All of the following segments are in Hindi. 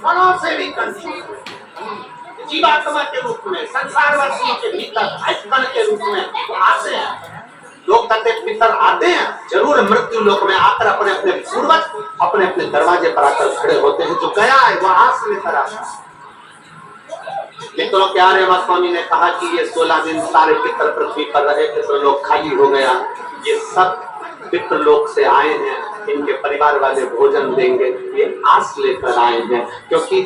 मनों से भी कंफ्यूज, जीवात्मा के रूप में संसारवासियों के भीतर कण के रूप में आते हैं। लोग कहते पितर आते हैं जरूर, मृत्यु लोक में आकर अपने अपने पूर्वज अपने अपने दरवाजे पर आकर खड़े होते हैं। जो गया है वह आस लेकर आता है। मित्रों, प्यारे स्वामी ने कहा कि ये 16 दिन सारे पितर पृथ्वी पर रहे, पितृलोक खाली हो गया। ये सब पितृलोक से आए हैं, इनके परिवार वाले भोजन देंगे, ये आस लेकर आए हैं। क्योंकि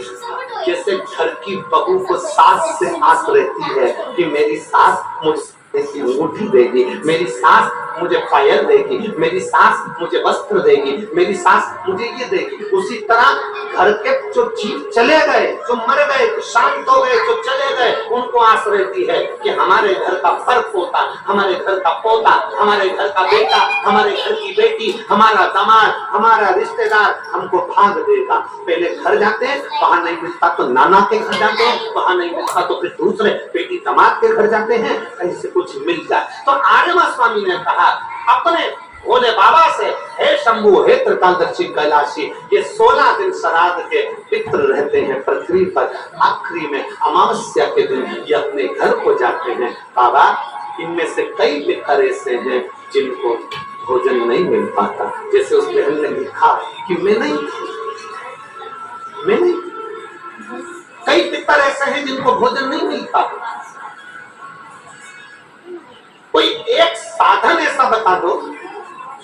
जैसे घर की बहू को सास से आस रहती है कि मेरी सास मुझसे अंगूठी देगी, मेरी सास मुझे पायल देगी, मेरी सास मुझे वस्त्र देगी, मेरी सास मुझे ये देगी, उसी तरह घर के जो जीव चले गए, जो मर गए, जो शांत हो गए, जो चले गए, उनको आस रहती है कि हमारे घर का पर पोता, हमारे घर का पोता, हमारे घर का बेटा, हमारे घर की बेटी, हमारा दामाद, हमारा रिश्तेदार हमको भाग देगा। पहले घर जाते हैं, वहां नहीं मिलता तो नाना के घर जाते हैं, वहां नहीं मिलता तो फिर दूसरे बेटी दामाद के घर जाते हैं, कहीं से कुछ मिल जाए। तो आर्यमा स्वामी ने कहा अपने भोले बाबा से, हे शंभु, हे त्रिकालदर्शी कैलाशी, ये 16 दिन श्राद्ध के पितृ रहते हैं पृथ्वी पर। आखिरी में अमावस्या के दिन ये अपने घर को जाते हैं। बाबा, इनमें से कई पितर ऐसे हैं जिनको भोजन नहीं मिल पाता। जैसे उस बहन ने लिखा कि मैं नहीं, कई पितर ऐसे हैं जिनको भोजन नहीं मिल पाता। कोई एक साधन ऐसा बता दो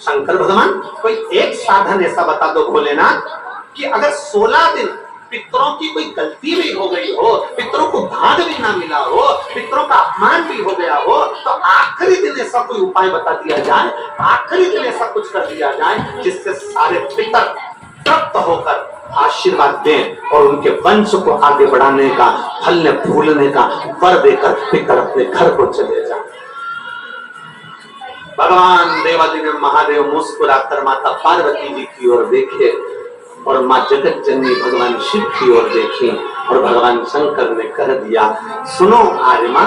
शंकर भगवान, कोई एक साधन ऐसा बता दो भोलेनाथ कि अगर 16 दिन पितरों की कोई गलती भी हो गई हो, पितरों को भाग भी ना मिला हो, पितरों का अपमान भी हो गया हो, तो आखिरी दिन ऐसा कोई उपाय बता दिया जाए, आखिरी दिन ऐसा कुछ कर दिया जाए जिससे सारे पितर तृप्त होकर आशीर्वाद दें और उनके वंश को आगे बढ़ाने का, फलने फूलने का वर देकर पितर अपने घर को चले जाए। भगवान देवादिदेव महादेव मुस्कुराकर माता पार्वती जी की ओर देखे और माँ जगत जननी भगवान शिव की ओर देखी और भगवान शंकर ने कह दिया, सुनो आर्यमा,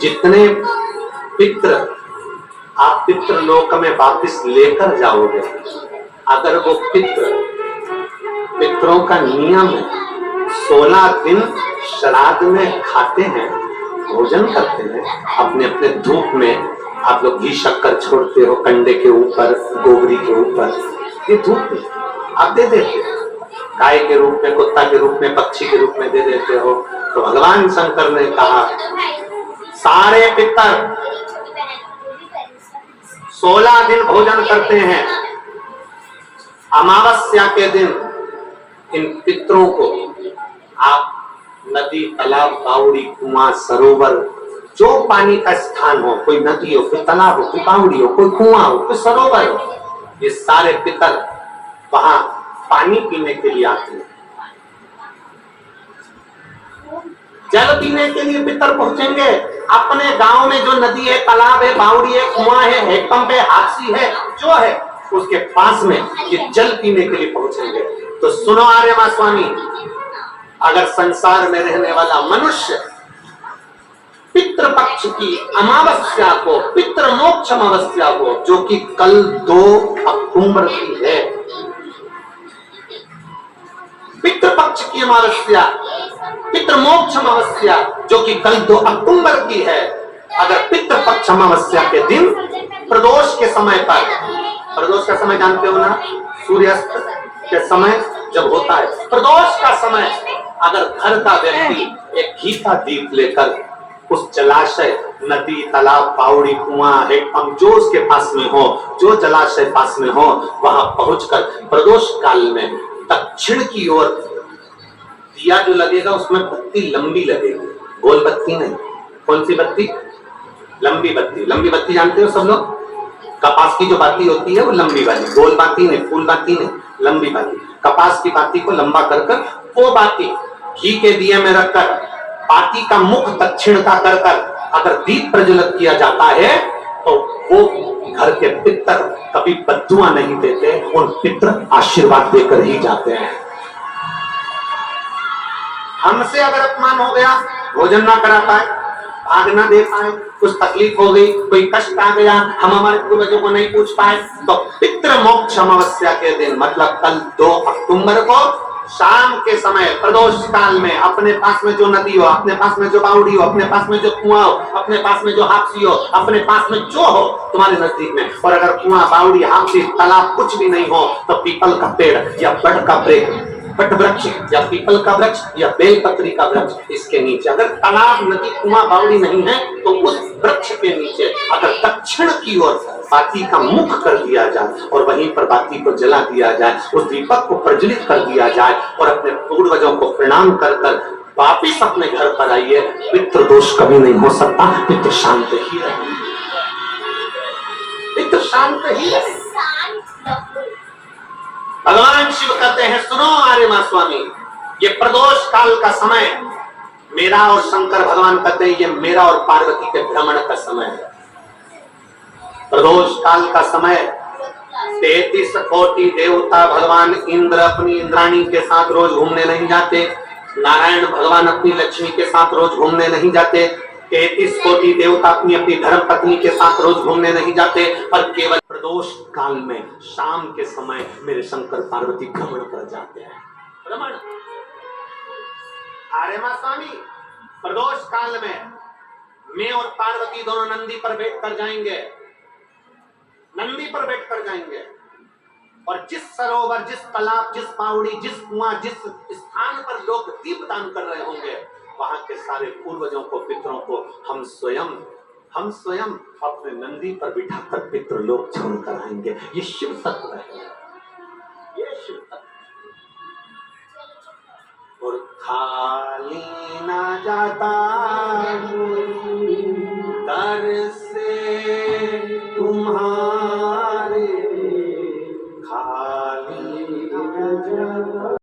जितने पितृ आप पितृलोक में वापस लेकर जाओगे, अगर वो पितरों का नियम है 16 दिन श्राद्ध में खाते हैं, भोजन करते हैं, अपने अपने धूप में आप लोग घी शक्कर छोड़ते हो, कंडे के ऊपर, गोबरी के ऊपर, ये धूप आप दे देते हो, गाय के रूप में, कुत्ता के रूप में, पक्षी के रूप में दे देते हो। तो भगवान शंकर ने कहा सारे पितर 16 दिन भोजन करते हैं, अमावस्या के दिन इन पितरों को आप नदी, तालाब, बावड़ी, कुआं, सरोवर, जो पानी का स्थान हो, कोई नदी हो, कोई तालाब हो, कोई बावड़ी हो, कोई कुआं हो, कोई सरोवर हो, ये सारे पितर वहां पानी पीने के लिए आते हैं। जल पीने के लिए पितर पहुंचेंगे। अपने गांव में जो नदी है, तालाब है, बावड़ी है, कुआं है, हैंडपंप है, हाथी है, जो है उसके पास में ये जल पीने के लिए पहुंचेंगे। तो सुनो आर्यमा स्वामी, अगर संसार में रहने वाला मनुष्य पितृपक्ष की अमावस्या को, पितृ मोक्ष अमावस्या को, जो कि कल 2 अक्टूबर की है, पितृपक्ष की अमावस्या, पितृमोक्ष अमावस्या जो कि कल 2 अक्टूबर की है, अगर पितृपक्ष अमावस्या के दिन प्रदोष के समय पर, प्रदोष का समय जानते हो ना, सूर्यास्त के समय जब होता है प्रदोष का समय, अगर घर का व्यक्ति एक घी का दीप लेकर उस जलाशय, नदी, तालाब, बावड़ी, कुआं, हैंडपंप जो उसके पास में हो, जो जलाशय पास में हो, वहां पहुंचकर प्रदोष काल में दक्षिण की ओर दिया जो लगेगा उसमें बत्ती लंबी लगेगी, गोल बत्ती नहीं। कौन सी बत्ती? लंबी बत्ती। लंबी बत्ती जानते हो सब लोग? कपास की जो बाती होती है वो लंबी वाली, गोल बाती नहीं, फूल बाती नहीं, लंबी बाती। कपास की बाती को लंबा कर कर वो बाती घी के दिए में रखकर, बाती का मुख दक्षिण का कर कर अगर दीप प्रज्वलित किया जाता है तो वो घर के पितर कभी बद्दुआ नहीं देते, उन पितर आशीर्वाद देकर ही जाते हैं। हमसे अगर अपमान हो गया, भोजन ना करा पाए, भाग ना दे पाए, कुछ तकलीफ हो गई, कोई कष्ट आ गया, हम हमारे पूर्वजों को नहीं पूछ पाए, तो पितृ मोक्ष अमावस्या के दिन मतलब कल 2 अक्टूबर को शाम के समय प्रदोष काल में अपने पास में जो नदी हो, अपने पास में जो बावड़ी हो, अपने पास में जो कुआं हो, अपने पास में जो हापसी हो, अपने पास में जो हो तुम्हारे नजदीक में, और अगर कुआं बावड़ी हापसी तालाब कुछ भी नहीं हो तो पीपल का पेड़ या बड़ का बट वृक्ष या पीपल का वृक्ष या बेलपत्री का वृक्ष, इसके नीचे अगर तालाब नदी कुआं बावड़ी नहीं है तो उस वृक्ष के नीचे अगर दक्षिण की ओर बाती का मुख कर दिया जाए और वहीं पर बाती को जला दिया जाए, उस दीपक को प्रज्वलित कर दिया जाए और अपने पूर्वजों को प्रणाम कर कर वापिस अपने घर पर आइए, पितृ दोष कभी नहीं हो सकता, पितृ शांत ही रहे, पितृ शांत ही रहे। भगवान शिव कहते हैं सुनो आर्यमा स्वामी, ये प्रदोष काल का समय मेरा और शंकर भगवान कहते हैं ये मेरा और पार्वती के भ्रमण का समय है। प्रदोष काल का समय 33 कोटि देवता भगवान इंद्र अपनी इंद्राणी के साथ रोज घूमने नहीं जाते, नारायण भगवान अपनी लक्ष्मी के साथ रोज घूमने नहीं जाते, 33 कोटि देवता अपनी अपनी धर्म पत्नी के साथ रोज घूमने नहीं जाते, पर केवल प्रदोष काल में शाम के समय मेरे शंकर पार्वती भ्रमण पर जाते हैं। भ्रमण आर्यमा स्वामी, प्रदोष काल में मैं और पार्वती दोनों नंदी पर बैठ कर जाएंगे, नंदी पर बैठ कर जाएंगे, और जिस सरोवर, जिस तालाब, जिस पावड़ी, जिस कुआं, जिस स्थान पर लोग दीप दान कर रहे होंगे, वहां के सारे पूर्वजों को, पितरों को हम स्वयं अपने नंदी पर बिठाकर पितृ लोग छोड़कर आएंगे। ये शिव तत्व है, ये शिव तत्व। और खाली ना जाता दर से तुम्हारे, खाली ना जाता